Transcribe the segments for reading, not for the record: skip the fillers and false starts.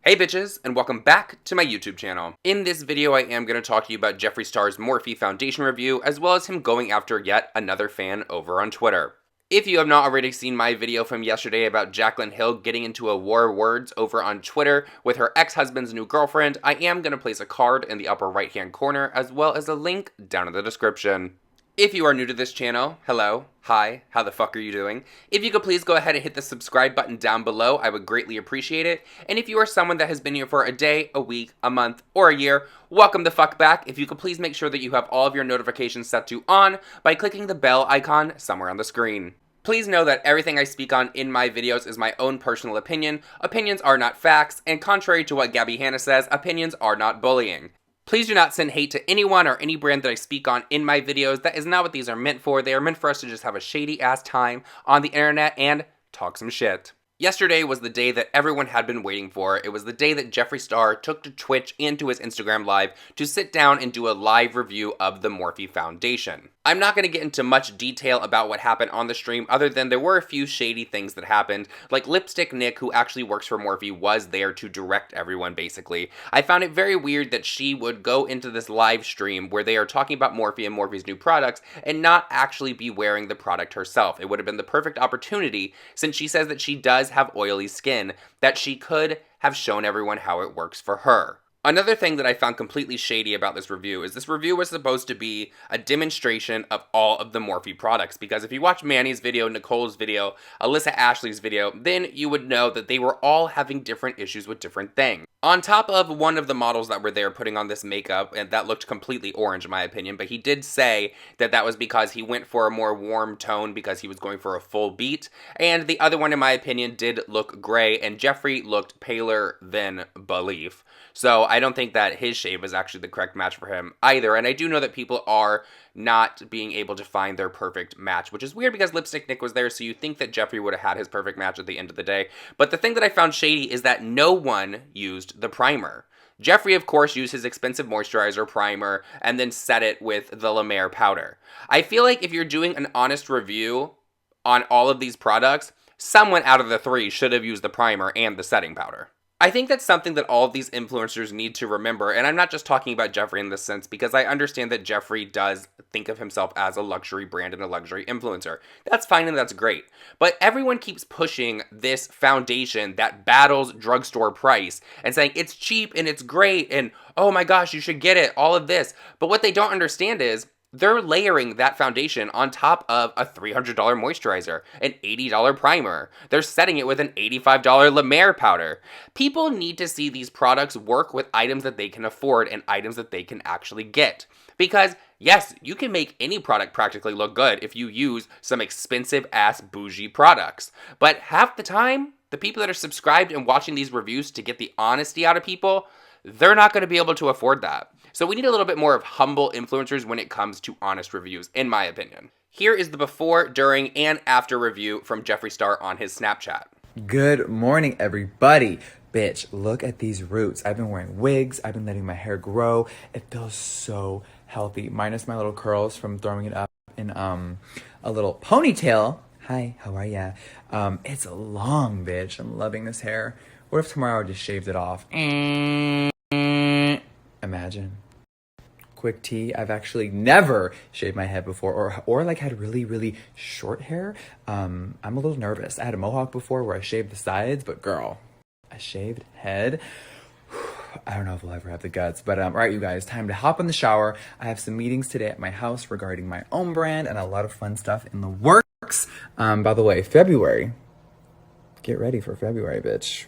Hey bitches, and welcome back to my YouTube channel. In this video, I am going to talk to you about Jeffree Star's Morphe foundation review, as well as him going after yet another fan over on Twitter. If you have not already seen my video from yesterday about Jaclyn Hill getting into a war of words over on Twitter with her ex-husband's new girlfriend, I am going to place a card in the upper right-hand corner, as well as a link down in the description. If you are new to this channel, hello, hi, how the fuck are you doing? If you could please go ahead and hit the subscribe button down below, I would greatly appreciate it. And if you are someone that has been here for a day, a week, a month, or a year, welcome the fuck back. If you could please make sure that you have all of your notifications set to on by clicking the bell icon somewhere on the screen. Please know that everything I speak on in my videos is my own personal opinion. Opinions are not facts, and contrary to what Gabby Hanna says, opinions are not bullying. Please do not send hate to anyone or any brand that I speak on in my videos. That is not what these are meant for. They are meant for us to just have a shady-ass time on the internet and talk some shit. Yesterday was the day that everyone had been waiting for. It was the day that Jeffree Star took to Twitch and to his Instagram Live to sit down and do a live review of the Morphe foundation. I'm not going to get into much detail about what happened on the stream other than there were a few shady things that happened, like Lipstick Nick, who actually works for Morphe, was there to direct everyone basically. I found it very weird that she would go into this live stream where they are talking about Morphe and Morphe's new products and not actually be wearing the product herself. It would have been the perfect opportunity, since she says that she does have oily skin, that she could have shown everyone how it works for her. Another thing that I found completely shady about this review is this review was supposed to be a demonstration of all of the Morphe products, because if you watch Manny's video, Nicole's video, Alyssa Ashley's video, then you would know that they were all having different issues with different things. On top of one of the models that were there putting on this makeup, and that looked completely orange in my opinion, but he did say that that was because he went for a more warm tone because he was going for a full beat, and the other one in my opinion did look gray, and Jeffree looked paler than belief. So I don't think that his shade was actually the correct match for him either, and I do know that people are not being able to find their perfect match, which is weird because Lipstick Nick was there, so you think that Jeffree would have had his perfect match at the end of the day. But the thing that I found shady is that no one used the primer. Jeffree, of course, used his expensive moisturizer primer and then set it with the La Mer powder. I feel like if you're doing an honest review on all of these products, someone out of the three should have used the primer and the setting powder. I think that's something that all of these influencers need to remember, and I'm not just talking about Jeffree in this sense, because I understand that Jeffree does think of himself as a luxury brand and a luxury influencer. That's fine and that's great. But everyone keeps pushing this foundation that battles drugstore price and saying it's cheap and it's great and oh my gosh, you should get it, all of this. But what they don't understand is they're layering that foundation on top of a $300 moisturizer, an $80 primer. They're setting it with an $85 La Mer powder. People need to see these products work with items that they can afford and items that they can actually get. Because yes, you can make any product practically look good if you use some expensive ass bougie products. But half the time, the people that are subscribed and watching these reviews to get the honesty out of people, they're not going to be able to afford that. So we need a little bit more of humble influencers when it comes to honest reviews, in my opinion. Here is the before, during, and after review from Jeffree Star on his Snapchat. Good morning, everybody. Bitch, look at these roots. I've been wearing wigs. I've been letting my hair grow. It feels so healthy, minus my little curls from throwing it up in a little ponytail. Hi, how are ya? It's long, bitch. I'm loving this hair. What if tomorrow I just shaved it off? Imagine. Quick tea, I've actually never shaved my head before or like had really short hair. I'm a little nervous. I had a mohawk before where I shaved the sides, but girl, a shaved head, I don't know if I'll ever have the guts. But all right, you guys, time to hop in the shower. I have some meetings today at my house regarding my own brand and a lot of fun stuff in the works. By the way, February, get ready for February, bitch.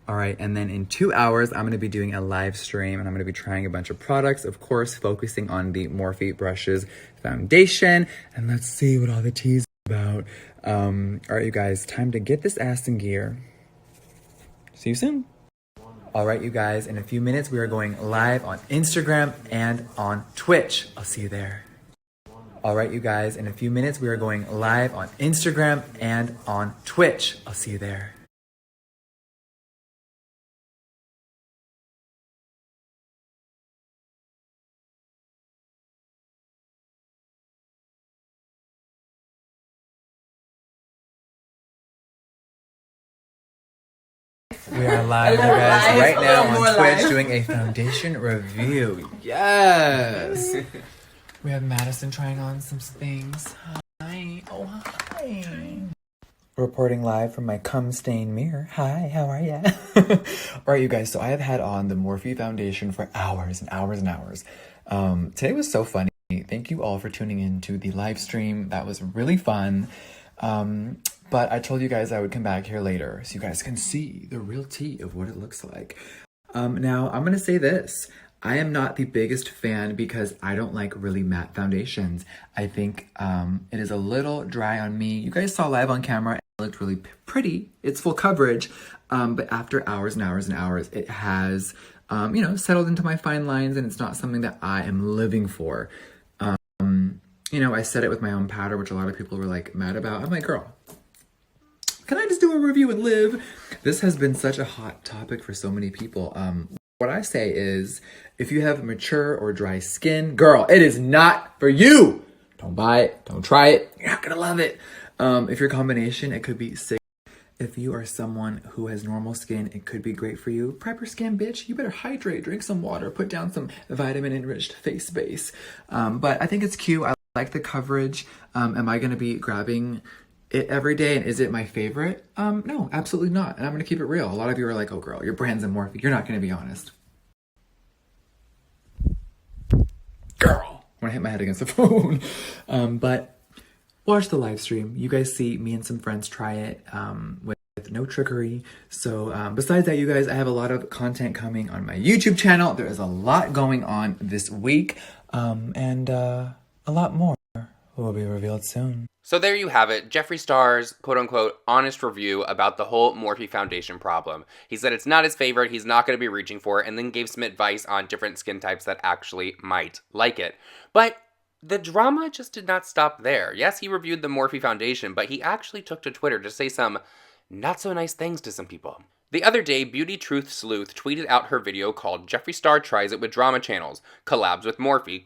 All right, and then in 2 hours, I'm going to be doing a live stream, and I'm going to be trying a bunch of products, of course, focusing on the Morphe Brushes foundation, and let's see what all the tea is about. All right, you guys, time to get this ass in gear. See you soon. All right, you guys, in a few minutes, we are going live on Instagram and on Twitch. I'll see you there. All right, you guys, in a few minutes, we are going live on Instagram and on Twitch. I'll see you there. We are live, you guys, right now on Twitch doing a foundation review. Yes! We have Madison trying on some things. Hi. Oh, hi. Reporting live from my cum-stained mirror. Hi, how are ya? Alright, you guys, so I have had on the Morphe foundation for hours and hours and hours. Today was so funny. Thank you all for tuning in to the live stream. That was really fun. But I told you guys I would come back here later so you guys can see the real tea of what it looks like. Now, I'm going to say this. I am not the biggest fan because I don't like really matte foundations. I think it is a little dry on me. You guys saw live on camera, it looked really pretty. It's full coverage. But after hours and hours and hours, it has, settled into my fine lines, and it's not something that I am living for. I said it with my own powder, which a lot of people were like mad about. I'm like, girl, can I just do a review and live? This has been such a hot topic for so many people. What I say is, if you have mature or dry skin, girl, it is not for you. Don't buy it. Don't try it. You're not gonna love it. If your combination, it could be sick. If you are someone who has normal skin, it could be great for you. Prep your skin, bitch. You better hydrate, drink some water, put down some vitamin-enriched face base. But I think it's cute. I like the coverage. Am I gonna be grabbing it every day, and is it my favorite? No, absolutely not. And I'm gonna keep it real. A lot of you are like, oh girl, your brand's in Morphe. You're not gonna be honest. Girl, when I hit my head against the phone. But watch the live stream. You guys see me and some friends try it with no trickery. So besides that, you guys, I have a lot of content coming on my YouTube channel. There is a lot going on this week, and a lot more will be revealed soon. So there you have it, Jeffree Star's quote-unquote honest review about the whole Morphe foundation problem. He said it's not his favorite, he's not going to be reaching for it, and then gave some advice on different skin types that actually might like it. But the drama just did not stop there. Yes, he reviewed the Morphe foundation, but he actually took to Twitter to say some not so nice things to some people. The other day, Beauty Truth Sleuth tweeted out her video called Jeffree Star Tries It with Drama Channels, Collabs with Morphe, ?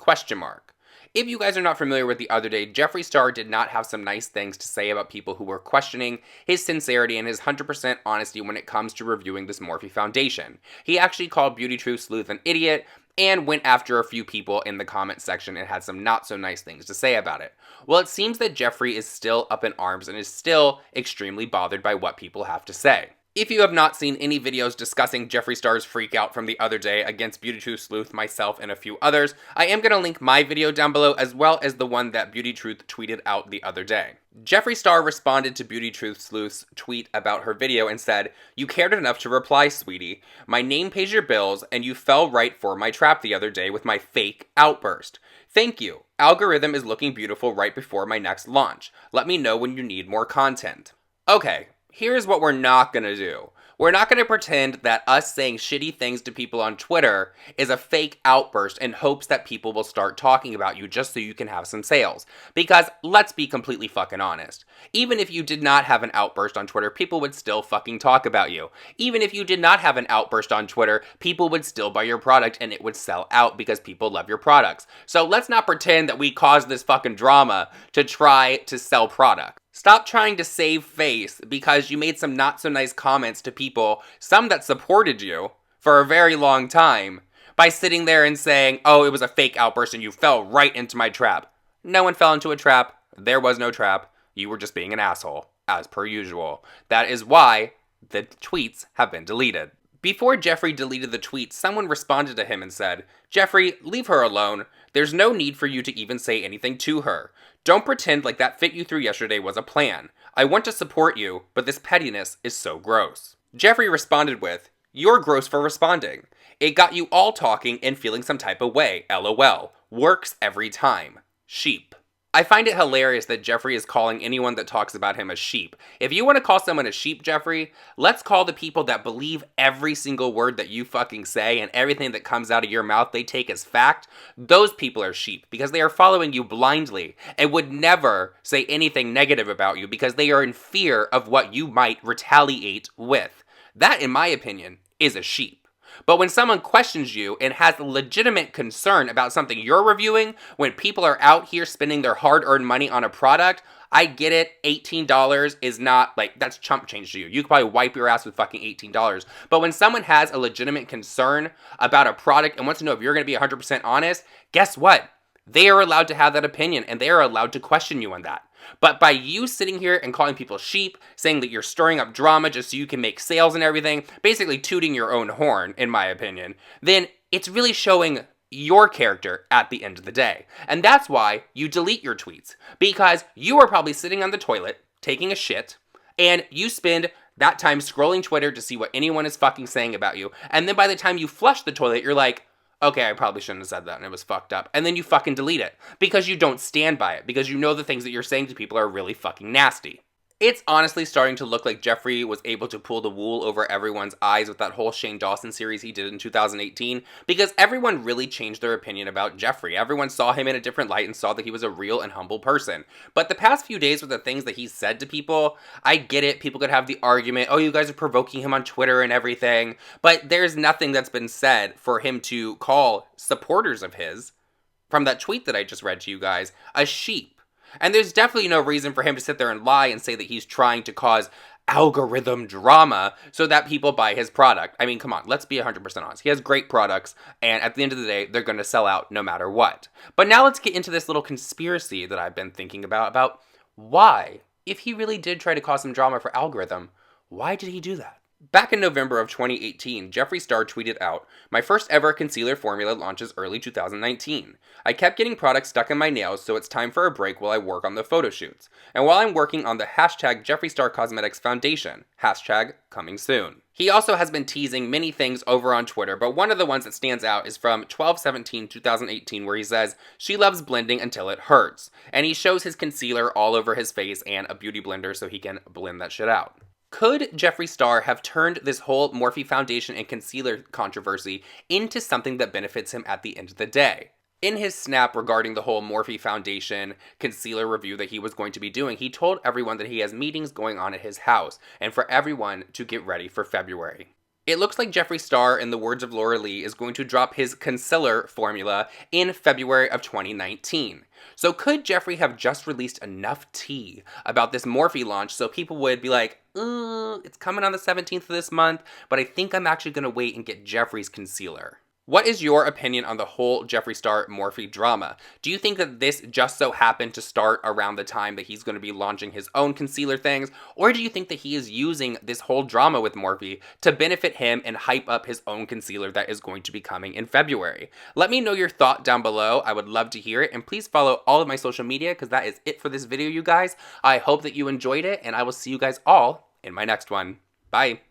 If you guys are not familiar with the other day, Jeffree Star did not have some nice things to say about people who were questioning his sincerity and his 100% honesty when it comes to reviewing this Morphe foundation. He actually called Beauty Truth Sleuth an idiot and went after a few people in the comment section and had some not so nice things to say about it. Well, it seems that Jeffree is still up in arms and is still extremely bothered by what people have to say. If you have not seen any videos discussing Jeffree Star's freak out from the other day against Beauty Truth Sleuth, myself, and a few others, I am going to link my video down below as well as the one that Beauty Truth tweeted out the other day. Jeffree Star responded to Beauty Truth Sleuth's tweet about her video and said, "You cared enough to reply, sweetie. My name pays your bills, and you fell right for my trap the other day with my fake outburst. Thank you. Algorithm is looking beautiful right before my next launch. Let me know when you need more content." Okay. Here's what we're not gonna do. We're not gonna pretend that us saying shitty things to people on Twitter is a fake outburst in hopes that people will start talking about you just so you can have some sales. Because let's be completely fucking honest. Even if you did not have an outburst on Twitter, people would still fucking talk about you. Even if you did not have an outburst on Twitter, people would still buy your product and it would sell out because people love your products. So let's not pretend that we caused this fucking drama to try to sell product. Stop trying to save face because you made some not so nice comments to people, some that supported you for a very long time, by sitting there and saying, oh, it was a fake outburst and you fell right into my trap. No one fell into a trap. There was no trap. You were just being an asshole, as per usual. That is why the tweets have been deleted. Before Jeffree deleted the tweet, someone responded to him and said, "Jeffree, leave her alone. There's no need for you to even say anything to her. Don't pretend like that fit you through yesterday was a plan. I want to support you, but this pettiness is so gross." Jeffree responded with, "You're gross for responding. It got you all talking and feeling some type of way, LOL. Works every time. Sheep." I find it hilarious that Jeffree is calling anyone that talks about him a sheep. If you want to call someone a sheep, Jeffree, let's call the people that believe every single word that you fucking say and everything that comes out of your mouth they take as fact. Those people are sheep because they are following you blindly and would never say anything negative about you because they are in fear of what you might retaliate with. That, in my opinion, is a sheep. But when someone questions you and has a legitimate concern about something you're reviewing, when people are out here spending their hard-earned money on a product, I get it, $18 is not, like, that's chump change to you. You could probably wipe your ass with fucking $18. But when someone has a legitimate concern about a product and wants to know if you're going to be 100% honest, guess what? They are allowed to have that opinion, and they are allowed to question you on that. But by you sitting here and calling people sheep, saying that you're stirring up drama just so you can make sales and everything, basically tooting your own horn, in my opinion, then it's really showing your character at the end of the day. And that's why you delete your tweets. Because you are probably sitting on the toilet, taking a shit, and you spend that time scrolling Twitter to see what anyone is fucking saying about you. And then by the time you flush the toilet, you're like, okay, I probably shouldn't have said that and it was fucked up. And then you fucking delete it because you don't stand by it, because you know the things that you're saying to people are really fucking nasty. It's honestly starting to look like Jeffree was able to pull the wool over everyone's eyes with that whole Shane Dawson series he did in 2018, because everyone really changed their opinion about Jeffree. Everyone saw him in a different light and saw that he was a real and humble person. But the past few days with the things that he said to people, I get it, people could have the argument, oh, you guys are provoking him on Twitter and everything, but there's nothing that's been said for him to call supporters of his, from that tweet that I just read to you guys, a sheep. And there's definitely no reason for him to sit there and lie and say that he's trying to cause algorithm drama so that people buy his product. I mean, come on, let's be 100% honest. He has great products, and at the end of the day, they're going to sell out no matter what. But now let's get into this little conspiracy that I've been thinking about why, if he really did try to cause some drama for algorithm, why did he do that? Back in November of 2018, Jeffree Star tweeted out, "My first ever concealer formula launches early 2019. I kept getting products stuck in my nails, so it's time for a break while I work on the photo shoots. And while I'm working on the hashtag Jeffree Star Cosmetics Foundation, hashtag coming soon." He also has been teasing many things over on Twitter, but one of the ones that stands out is from 12/17/2018, where he says, "She loves blending until it hurts." And he shows his concealer all over his face and a beauty blender so he can blend that shit out. Could Jeffree Star have turned this whole Morphe foundation and concealer controversy into something that benefits him at the end of the day? In his snap regarding the whole Morphe foundation concealer review that he was going to be doing, he told everyone that he has meetings going on at his house and for everyone to get ready for February. It looks like Jeffree Star, in the words of Laura Lee, is going to drop his concealer formula in February of 2019. So could Jeffree have just released enough tea about this Morphe launch so people would be like, it's coming on the 17th of this month, but I think I'm actually going to wait and get Jeffree's concealer? What is your opinion on the whole Jeffree Star Morphe drama? Do you think that this just so happened to start around the time that he's going to be launching his own concealer things? Or do you think that he is using this whole drama with Morphe to benefit him and hype up his own concealer that is going to be coming in February? Let me know your thought down below. I would love to hear it. And please follow all of my social media, because that is it for this video, you guys. I hope that you enjoyed it, and I will see you guys all in my next one. Bye.